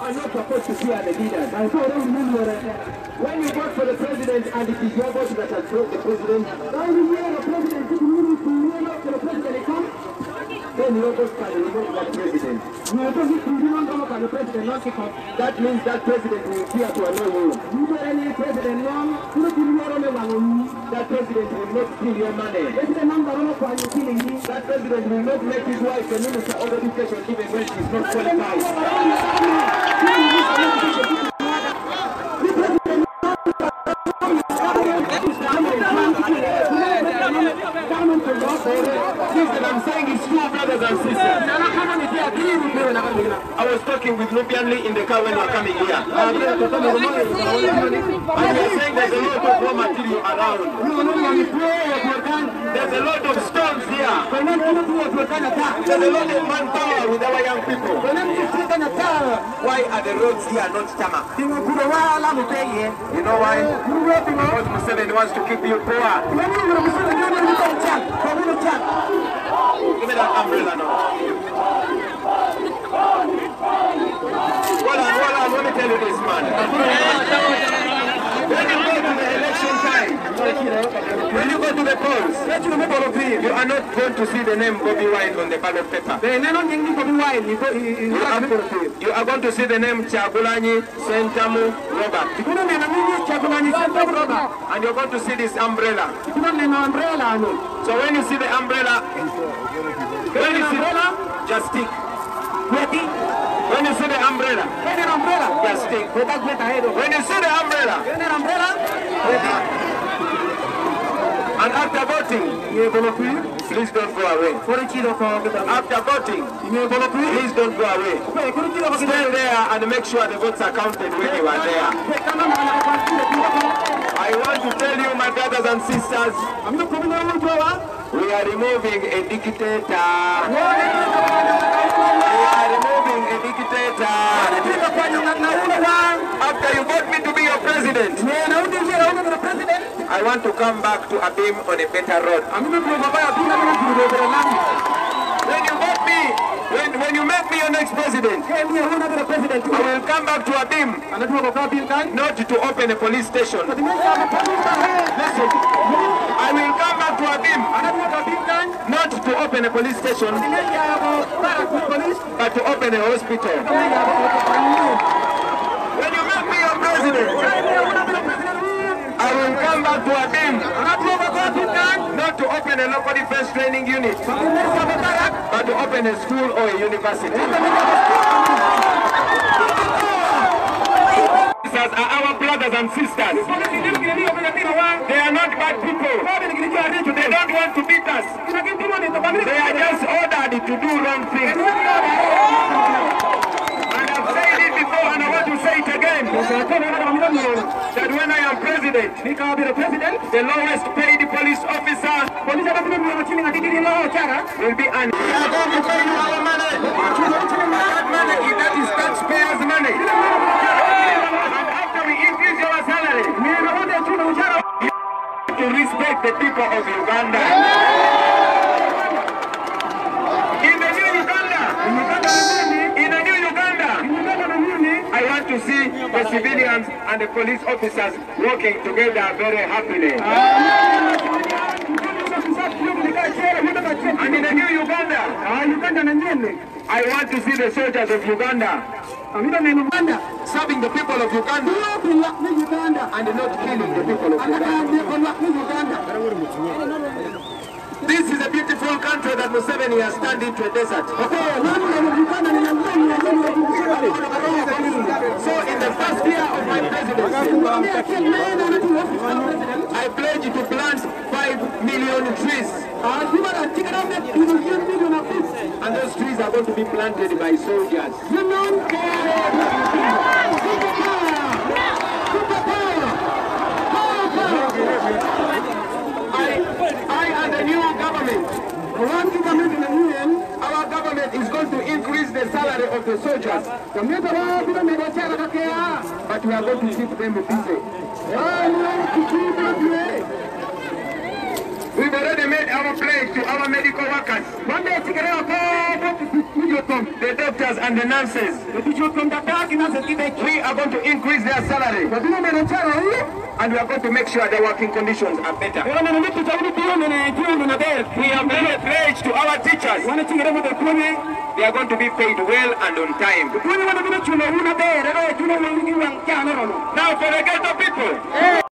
are not supposed to fear the leaders. When you vote for the president and it is your vote that has brought the president, then your vote can remove that president. That means that president will fear to annoy you. That president will not steal your money. That president will not make his wife the minister of education even when she's not qualified. Listen, I'm saying it's true, brothers and sisters. I was talking with Nubian Lee in the car when we were coming here. And we are saying there's a lot of raw material around. There's a lot of stones here. There's a lot of manpower with our young people. Why are the roads here not tarmac? You know why? Because Museveni wants to keep you poor. Give me that umbrella now. Hold on, let me tell you this, man. When you go to the election time, when you go to the polls, you are not going to see the name Bobby Wine on the ballot paper. You are going to see the name Kyagulanyi Ssentamu Robert. And you're going to see this umbrella. So when you see the umbrella, just stick. When you see the umbrella, just stick. When you see the umbrella, and after voting, please don't go away. After voting, please don't go away. Stay there and make sure the votes are counted when you are there. I want to tell you, my brothers and sisters, we are removing a dictator. We are removing a dictator. After you vote me to be your president, I want to come back to Abim on a better road. When you vote me, when you make me your next president, I will come back to Abim, not to open a police station. Listen, I will come back to Abim, not to open a police station, but to open a hospital. When you make me your president, I will come back to Abim, not to open a local defense training unit, but to open a school or a university. These are our brothers and sisters. They are not bad people. They don't want to beat us. They are just ordered to do wrong things. And I've said it before and I want to say it again. That when I am president, the lowest paid police officer will be an... We are going to pay you our money. That money, that is taxpayers' money. And after we increase your salary, to respect the people of Uganda. In the new Uganda, I want to see the civilians and the police officers working together very happily. And in the new Uganda, I want to see the soldiers of Uganda serving the people of Uganda and not killing the people of Uganda. This is a beautiful country that Museveni has turned into a desert. So in the first year of my presidency, I pledge to plant 5 million trees. And those trees are going to be planted by soldiers. I and the new government, our government is going to increase the salary of the soldiers. But we are going to keep them busy. We've already made our pledge to our medical workers, the doctors and and the nurses. We are going to increase their salary. And we are going to make sure their working conditions are better. We are very pledged to our teachers. They are going to be paid well and on time. Now for the ghetto people.